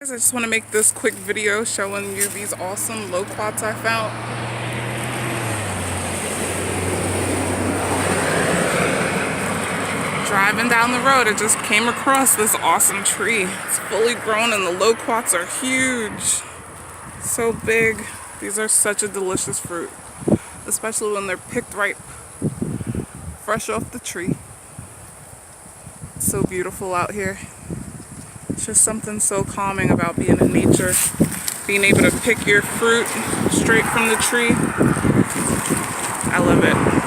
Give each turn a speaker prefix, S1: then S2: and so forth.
S1: I just want to make this quick video showing you these awesome loquats I found. Driving down the road, I just came across this awesome tree. It's fully grown and the loquats are huge. So big. These are such a delicious fruit, especially when they're picked right fresh off the tree. It's so beautiful out here. It's just something so calming about being in nature. Being able to pick your fruit straight from the tree. I love it.